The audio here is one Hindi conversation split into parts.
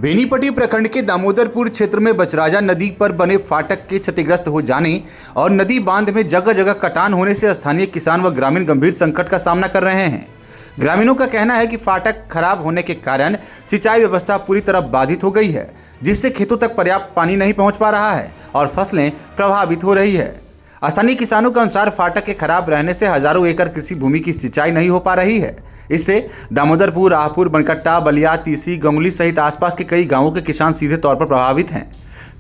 बेनीपट्टी प्रखंड के दामोदरपुर क्षेत्र में बचराजा नदी पर बने फाटक के क्षतिग्रस्त हो जाने और नदी बांध में जगह जगह कटान होने से स्थानीय किसान व ग्रामीण गंभीर संकट का सामना कर रहे हैं। ग्रामीणों का कहना है कि फाटक खराब होने के कारण सिंचाई व्यवस्था पूरी तरह बाधित हो गई है, जिससे खेतों तक पर्याप्त पानी नहीं पहुंच पा रहा है और फसलें प्रभावित हो रही है। स्थानीय किसानों के अनुसार फाटक के खराब रहने से हजारों एकड़ कृषि भूमि की सिंचाई नहीं हो पा रही है। इससे दामोदरपुर, राहपुर, बनकट्टा, बलिया, तीसी, गंगुली सहित आसपास के कई गांवों के किसान सीधे तौर पर प्रभावित हैं।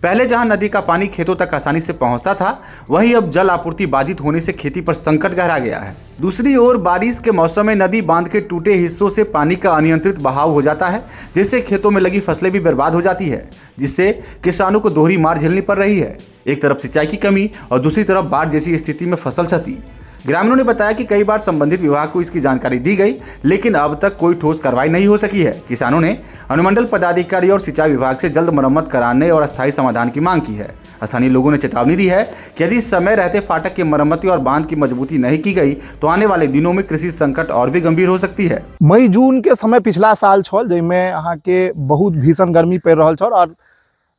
पहले जहां नदी का पानी खेतों तक आसानी से पहुंचता था, वहीं अब जल आपूर्ति बाधित होने से खेती पर संकट गहरा गया है। दूसरी ओर बारिश के मौसम में नदी बांध के टूटे हिस्सों से पानी का अनियंत्रित बहाव हो जाता है, जिससे खेतों में लगी फसलें भी बर्बाद हो जाती है, जिससे किसानों को दोहरी मार झेलनी पड़ रही है। एक तरफ सिंचाई की कमी और दूसरी तरफ बाढ़ जैसी स्थिति में फसल क्षति। ग्रामीणों ने बताया कि कई बार संबंधित विभाग को इसकी जानकारी दी गई, लेकिन अब तक कोई ठोस कार्रवाई नहीं हो सकी है। किसानों ने अनुमंडल पदाधिकारी और सिंचाई विभाग से जल्द मरम्मत कराने और अस्थायी समाधान की मांग की है। स्थानीय लोगों ने चेतावनी दी है कि यदि समय रहते फाटक की मरम्मति और बांध की मजबूती नहीं की गई तो आने वाले दिनों में कृषि संकट और भी गंभीर हो सकती है। मई जून के समय पिछला साल छल, जिसमें यहाँ के बहुत भीषण गर्मी पड़ रहा छल और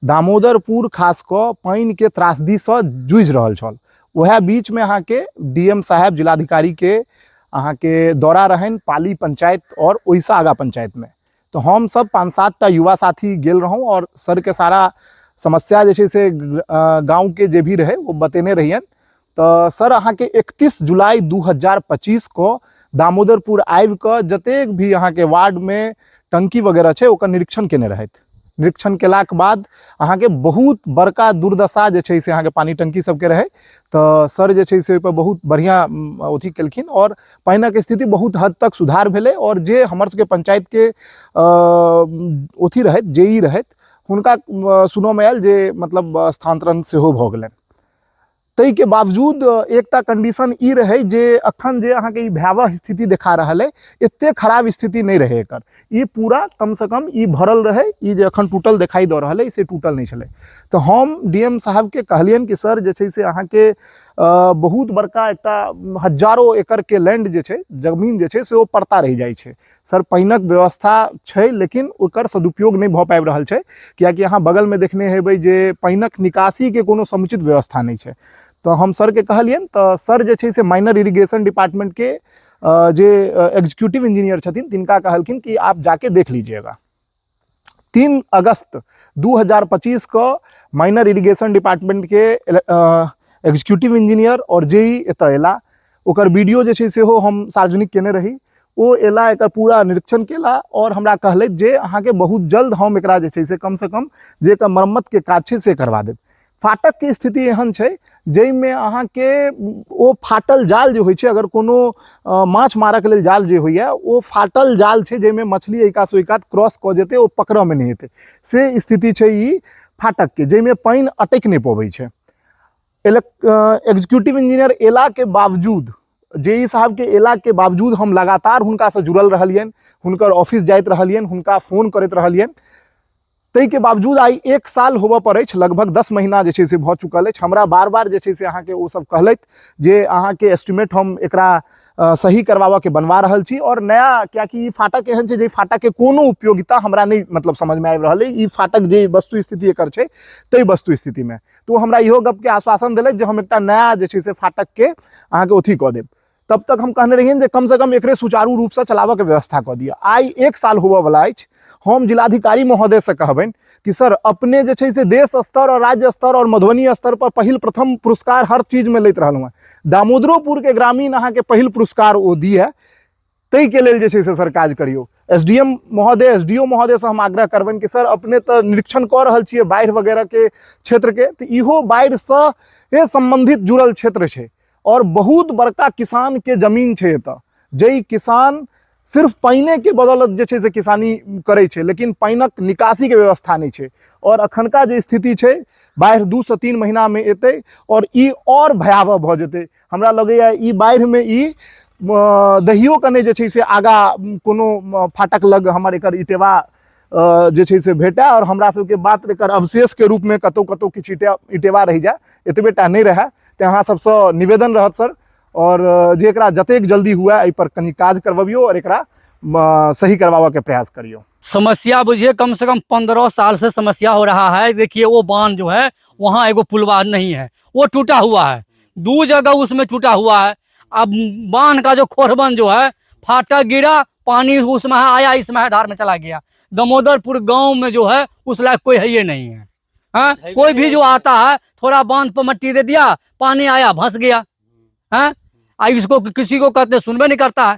दामोदरपुर खास कर पानी के त्रासदी से जूझ रहा छल। वह बीच में यहाँ के डीएम साहब, जिलाधिकारी के यहाँ के दौरा रहन पाली पंचायत और ओइसा आगा पंचायत में। तो हम सब 5-7 टा युवा साथी गेल रहूँ और सर के सारा समस्या जैसे से गांव के जे भी रहे वो बतेने रहियन। तो सर अहाँ के 31 जुलाई 2025 को दामोदरपुर आबि कऽ जतेक भी यहाँ के वार्ड में टंकी वगैरह है ओकर निरीक्षण केने रहथि। निरीक्षण केलाक बाद अहाँ के बहुत बड़का दुर्दशा जे छै से अहाँ के पानी टंकी सबके रहे। तो सर जे छै से ओहिपर बहुत बढ़िया अथी केलखिन और पानिक स्थिति बहुत हद तक सुधार भेलै और जे हमर सबके पंचायत के अथी रहथि, जेई रहथि, हुनका सुनऽमे आयल जे मतलब स्थानांतरण सेहो भऽ गेलनि। ताहि के बावजूद एकटा कंडीशन ई रहे जे अखन जे अहाँ के ई भयावह स्थिति देखा रहल है, एते खराब स्थिति नहीं रहे एकर। ई पूरा कम से कम ई भरल रहे, ई जे अखन टूटल दिखाई दे रहा है इसे टूटल नहीं चले। तो हम डीएम साहब के कहलियन कि सर जे छै से अहाँ के बहुत बड़का एकटा हजारों एकड़ के लैंड जे छै, जमीन जे छै से वो पड़ता रह जाइ छै। सर पानिक व्यवस्था छै लेकिन ओकर सदुपयोग नहीं भऽ पाबि रहल छै, कियाकि अहाँ बगल में देखने हेबै जे पानिक निकासी के कोनो समुचित व्यवस्था नहीं छै। तो हम सर के कहलियन, तो सर जे छै से माइनर इरिगेशन डिपार्टमेंट के जे एग्जीक्यूटिव इंजीनियर छथिन तिनका कहलखिन कि आप जाके देख लीजिएगा। 3 अगस्त 2025 को माइनर इरिगेशन डिपार्टमेंट के एग्जीक्यूटिव इंजीनियर और जेई एतऽ एला, ओकर वीडियो जे छै सेहो हम सार्वजनिक केने रही। ओ एला, एकर पूरा निरीक्षण केला और हमरा कहलथि जे अहाँ के बहुत जल्द हम एकरा जे छै से कम से कम जे एकर मरम्मत के काज छै से करवा देब। फाटक के स्थिति एहन छै जाहिमे अहाँ के ओ फाटल जाल जे होइ छै, अगर कोनो माछ मारक लेल जाल जे होइए ओ फाटल जाल छै जाहिमे मछली एका से ओइकात क्रॉस कऽ जेतै, ओ पकड़ऽ में नहीं हेतै, से स्थिति छै ई फाटक के, जाहिमे पानि अटकि नहीं पबै छै। एग्जीक्यूटिव इंजीनियर एला के बावजूद, जेई साहब के एला के बावजूद हम लगातार हुनका से जुड़ल रहलियन, हुनकर ऑफिस जाइत रहलियन, हुनका फोन करैत रहलियन। ताहि के बावजूद आई 1 साल होबऽ पड़ै छै, लगभग 10 महीना जे छै से भऽ चुकल अछि। हमरा बार बार जे छै से अहाँ के ओ सब कहलथि जे अहाँ के एस्टिमेट हम एकरा सही करवाबऽ के बनवा रहल छी और नया, कियाकि ई फाटक एहन छै जे फाटक के कोनो उपयोगिता हमरा नहीं मतलब समझ में आबि रहल है। ई फाटक जे वस्तु स्थिति एकर छै ताहि वस्तु स्थिति में तो हमरा इहो गप के आश्वासन दिलथि जे हम एकटा नया जे छै से फाटक के अहाँ के अथी कऽ देब। तब तक हम कहने रहियन जे कम से कम एकरे सुचारू रूप से चलाबऽ के व्यवस्था कऽ दिअ। आई 1 साल होबऽ वाला अछि। हम जिलाधिकारी महोदय से कहबनि कि सर अपने जे छै से देश स्तर और राज्य स्तर और मधुबनी स्तर पर पहिल प्रथम पुरस्कार हर चीज में लैत रहलहुँ हैं। दामोदरोपुर के ग्रामीण अहाँ के पहिल पुरस्कार ओ दी है, ताहि के लेल जे छै से सर काज करियौ। एसडीएम महोदय, एसडीओ महोदय से हम आग्रह करबनि कि सर अपने तो निरीक्षण कऽ रहल छियै बाढ़ि वगैरह के क्षेत्र के, तो इहो बाढ़ि से संबंधित जुड़ल क्षेत्र छै और बहुत बड़का किसान के जमीन छै एतऽ, जै किसान सिर्फ पानी के बदौलत जे छै से किसानी करे छै, लेकिन पानिक निकासी के व्यवस्था नहीं छै। और अखनका जे स्थिति छै, बाढ़ि 2 से 3 महीना में एतै और ई और भयावह भऽ जेतै। हमरा लगैया ई बाढ़ि में ई दहियो कने जे छै से आगा कोनो फाटक लग हमर एकर इटेवा जे छै से भेटै और हमरा सबके बात एकर अवशेष के रूप में कतौ कतौ किछु इटेवा रहि जाए, एतबेटा नहीं रहै। तऽ अहाँ सबसँ निवेदन रहत सर, और जे एकरा जतेक जल्दी हुए एहि पर कनी काज करबियौ और एकरा सही करवाबऽ के प्रयास करियौ। समस्या बुझिए कम से कम 15 साल से समस्या हो रहा है। देखिए वो बांध जो है वहाँ एगो पुलवा नहीं है, वो टूटा हुआ है, 2 जगह उसमें टूटा हुआ है। अब बांध का जो खोरबन जो है फाटक गिरा, पानी उसमें आया, इसमें धार में चला गया। दामोदरपुर गांव में जो है उस लायक कोई है ये नहीं है। हाँ, कोई भी जो आता है थोड़ा बांध पर मट्टी दे दिया, पानी आया भंस गया। हाँ, इसको किसी को कहते सुनबे नहीं करता है।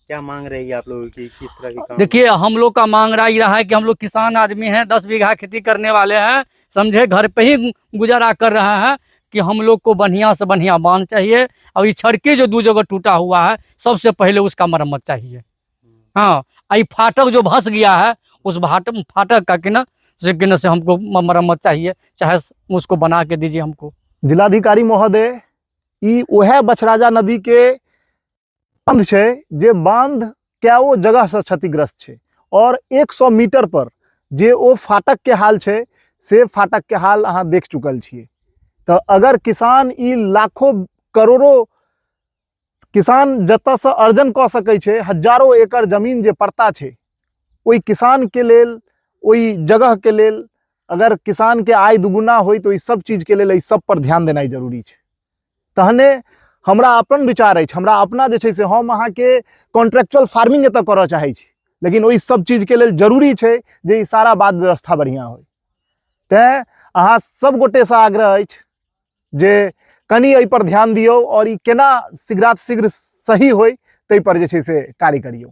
क्या मांग रहेगी आप लोगों की, किस तरह की काम? देखिए हम लोग का मांग रहा है कि हम लोग किसान आदमी हैं, 10 बीघा खेती करने वाले हैं, समझे, घर पे ही गुजारा कर रहे हैं, कि हम लोग को बढ़िया से बढ़िया बांध चाहिए। और ये छड़के जो 2 जगह टूटा हुआ है सबसे पहले उसका मरम्मत चाहिए। हाँ, ये फाटक जो धस गया है उस फाटक का किना से हमको मरम्मत चाहिए, चाहे उसको बना के दीजिए हमको। जिलाधिकारी महोदय, ई वह बछराजा नदी के बांध छे जे बांध क्या जगह से क्षतिग्रस्त छे, और 100 मीटर पर जे ओ फाटक के हाल छे से फाटक के हाल अहाँ देख चुकल छिए। तो अगर किसान ई लाखों करोड़ों किसान जतऽ से अर्जन क सकै छे, हजारों एकड़ जमीन जे पड़ता छे, ओई किसान के लेल, ओई जगह के लेल, अगर किसान के आय दुगुना होई तो ई सब चीज के लेल ई सब पर ध्यान देना जरूरी छे। तहने हमरा अपन विचार अछि, हमरा अपना जे छै से हम अहाँ के कॉन्ट्रेक्चुअल फार्मिंग एतऽ करऽ चाहै छी, लेकिन ओई सब चीज के लेल जरूरी छै जे ई सारा बात व्यवस्था बढ़िया होय। तें अहाँ सब गोटे से आग्रह अछि जे कनी एहि पर ध्यान दियौ और ई केना शीघ्रातिशीघ्र सही होय तै पर जे छै से कार्य करियौ।